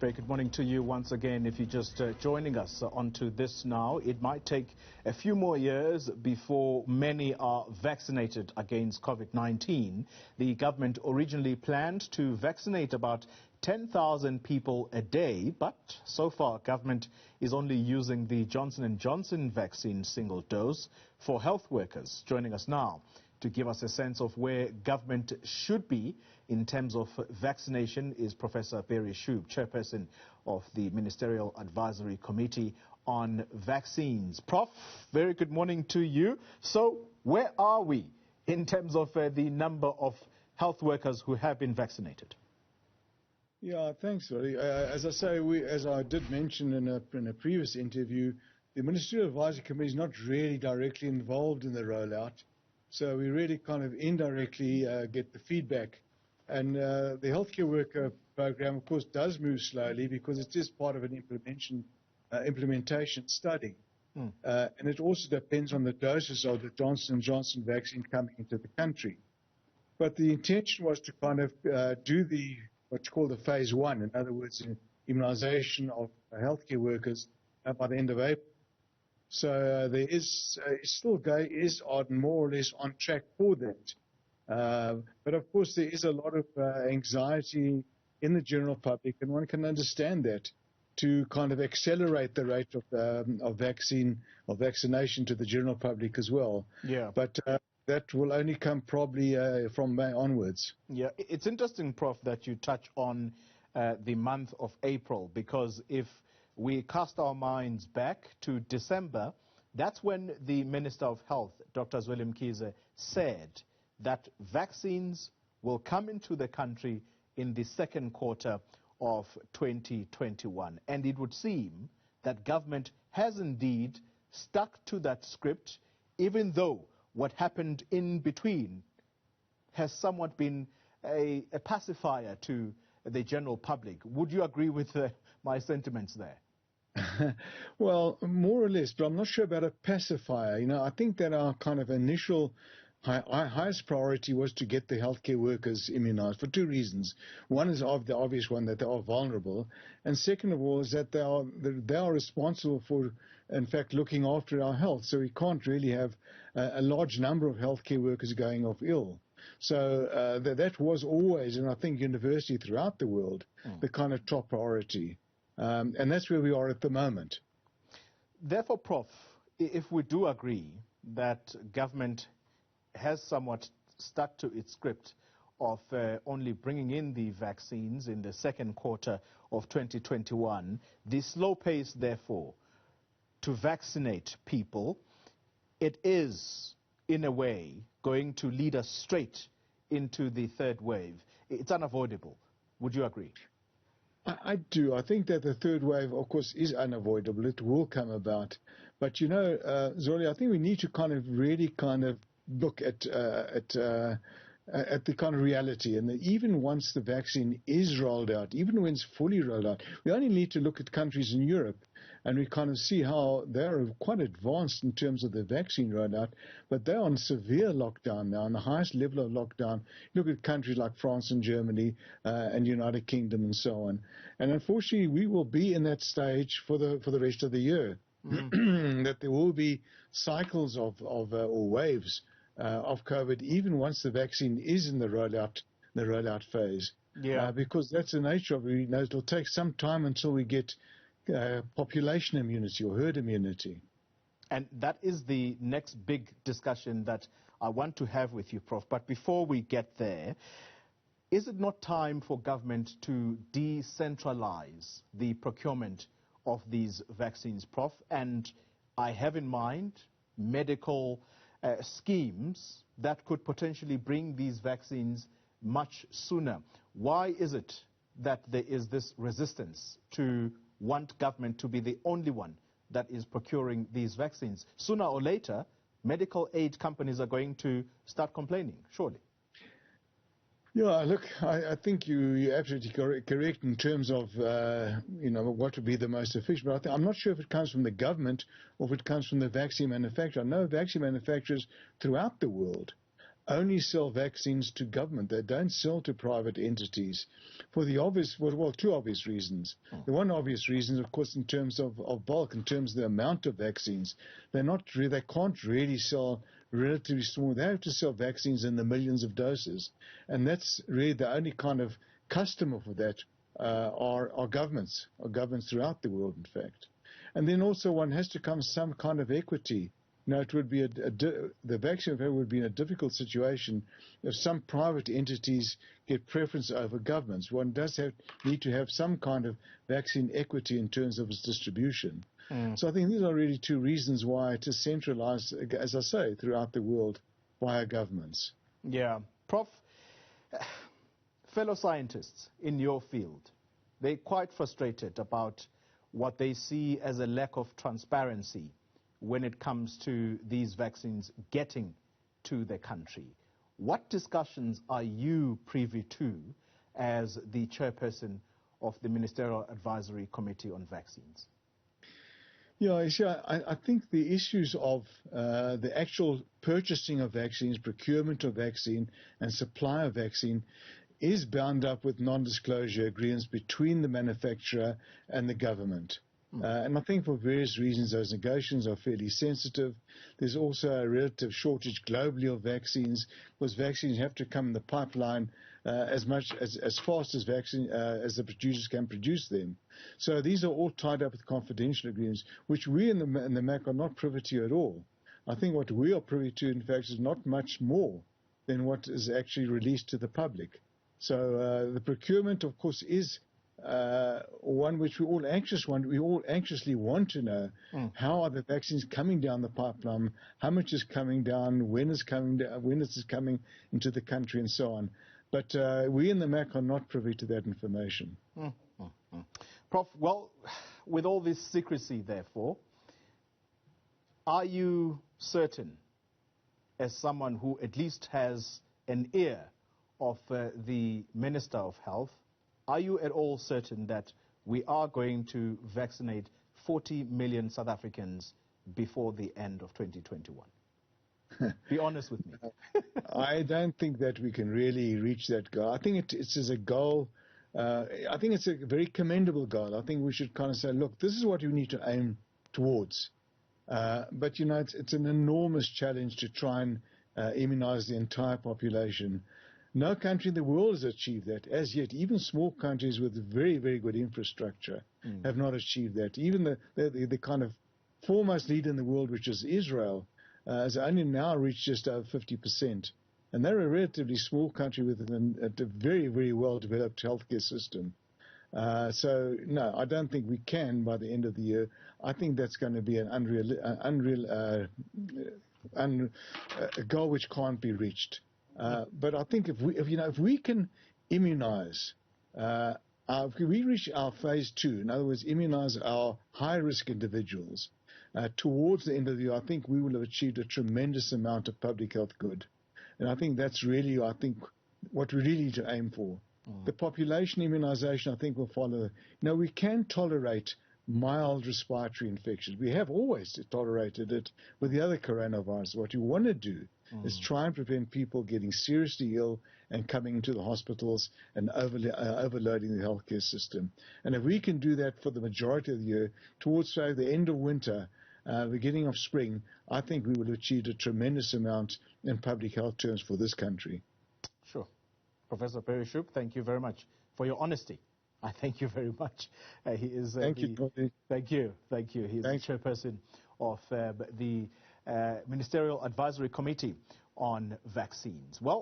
Very good morning to you once again. If you're just joining us onto this now, it might take a few more years before many are vaccinated against COVID-19. The government originally planned to vaccinate about 10,000 people a day, but so far government is only using the Johnson & Johnson vaccine single dose for health workers. Joining us now to give us a sense of where government should be in terms of vaccination is Professor Barry Schoub, chairperson of the Ministerial Advisory Committee on Vaccines. Prof, very good morning to you. So where are we in terms of the number of health workers who have been vaccinated? Yeah, thanks, Rory. As I did mention in a previous interview, the Ministerial Advisory Committee is not really directly involved in the rollout. So we really kind of indirectly get the feedback. And the healthcare worker program, of course, does move slowly because it is part of an implementation study. And it also depends on the doses of the Johnson & Johnson vaccine coming into the country. But the intention was to kind of do what's called the phase one, in other words, immunization of healthcare workers by the end of April. So there is more or less on track for that. But of course, there is a lot of anxiety in the general public, and one can understand that, to kind of accelerate the rate of vaccination to the general public as well. Yeah. But that will only come probably from May onwards. Yeah, it's interesting, Prof, that you touch on the month of April, because if we cast our minds back to December, that's when the Minister of Health, Dr. Zweli Mkhize, said that vaccines will come into the country in the second quarter of 2021. And it would seem that government has indeed stuck to that script, even though what happened in between has somewhat been a pacifier to the general public. Would you agree with my sentiments there? Well, more or less, but I'm not sure about a pacifier. You know, I think that our kind of initial highest priority was to get the healthcare workers immunized for two reasons. One is the obvious one, that they are vulnerable, and second of all is that they are responsible for, in fact, looking after our health. So we can't really have a large number of healthcare workers going off ill. So that was always, and I think universally throughout the world, the kind of top priority. And that's where we are at the moment. Therefore, Prof, if we do agree that government has somewhat stuck to its script of only bringing in the vaccines in the second quarter of 2021, the slow pace, therefore, to vaccinate people, it is, in a way, going to lead us straight into the third wave. It's unavoidable. Would you agree? I do. I think that the third wave, of course, is unavoidable. It will come about. But, you know, Zoli, I think we need to kind of really kind of look at the kind of reality. And even once the vaccine is rolled out, even when it's fully rolled out, we only need to look at countries in Europe and we kind of see how they're quite advanced in terms of the vaccine rollout, but they're on severe lockdown now, on the highest level of lockdown. Look at countries like France and Germany and United Kingdom and so on. And unfortunately, we will be in that stage for the rest of the year. That there will be cycles or waves of COVID, even once the vaccine is in the rollout phase. Yeah. Because that's the nature of it. You know, it'll take some time until we get population immunity or herd immunity. And that is the next big discussion that I want to have with you, Prof. But before we get there, is it not time for government to decentralize the procurement of these vaccines, Prof? And I have in mind medical schemes that could potentially bring these vaccines much sooner. Why is it that there is this resistance to want government to be the only one that is procuring these vaccines? Sooner or later, medical aid companies are going to start complaining, surely. Yeah, look, I think you're absolutely correct in terms of, you know, what would be the most efficient. But I'm not sure if it comes from the government or if it comes from the vaccine manufacturer. I know vaccine manufacturers throughout the world only sell vaccines to government. They don't sell to private entities for the obvious, well, two obvious reasons. The one obvious reason, of course, in terms of bulk, in terms of the amount of vaccines, they can't really sell relatively small. They have to sell vaccines in the millions of doses. And that's really the only kind of customer for that are governments throughout the world, in fact. And then also one has to come some kind of equity. It would be the vaccine would be in a difficult situation if some private entities get preference over governments. One does need to have some kind of vaccine equity in terms of its distribution. So I think these are really two reasons why it is centralized, as I say, throughout the world via governments. Yeah. Prof, fellow scientists in your field, they're quite frustrated about what they see as a lack of transparency when it comes to these vaccines getting to the country. What discussions are you privy to as the chairperson of the Ministerial Advisory Committee on Vaccines? Yeah, I think the issues of the actual purchasing of vaccines, procurement of vaccine, and supply of vaccine is bound up with non-disclosure agreements between the manufacturer and the government. And I think for various reasons those negotiations are fairly sensitive. There's also a relative shortage globally of vaccines, because vaccines have to come in the pipeline as fast as as the producers can produce them. So these are all tied up with confidential agreements, which we in the MAC are not privy to at all. I think what we are privy to, in fact, is not much more than what is actually released to the public. So the procurement, of course, is one which we all anxiously want to know. How are the vaccines coming down the pipeline? How much is coming down? When is it coming into the country, and so on? But we in the MAC are not privy to that information. Prof, well, with all this secrecy, therefore, are you certain, as someone who at least has an ear of the Minister of Health, are you at all certain that we are going to vaccinate 40 million South Africans before the end of 2021? Be honest with me. I don't think that we can really reach that goal. I think it's a goal. I think it's a very commendable goal. I think we should kind of say, look, this is what we need to aim towards. But, it's an enormous challenge to try and immunize the entire population. No country in the world has achieved that as yet. Even small countries with very, very good infrastructure have not achieved that. Even the kind of foremost leader in the world, which is Israel, has only now reached just over 50%. And they're a relatively small country with a very, very well-developed healthcare system. So, no, I don't think we can by the end of the year. I think that's going to be an a goal which can't be reached. But I think if we can immunize, if we reach our phase 2, in other words, immunize our high-risk individuals towards the end of the year, I think we will have achieved a tremendous amount of public health good. And I think that's really, what we really need to aim for. The population immunization, I think, will follow. We can tolerate mild respiratory infections. We have always tolerated it with the other coronavirus. What you want to do is try and prevent people getting seriously ill and coming into the hospitals and overloading the healthcare system. And if we can do that for the majority of the year, towards, say, the end of winter, beginning of spring, I think we will have achieved a tremendous amount in public health terms for this country. Sure. Professor Barry Schoub, thank you very much for your honesty. I thank you very much. He is Thank you, Tony. Thank you. He is the chairperson of the Ministerial Advisory Committee on Vaccines. Well,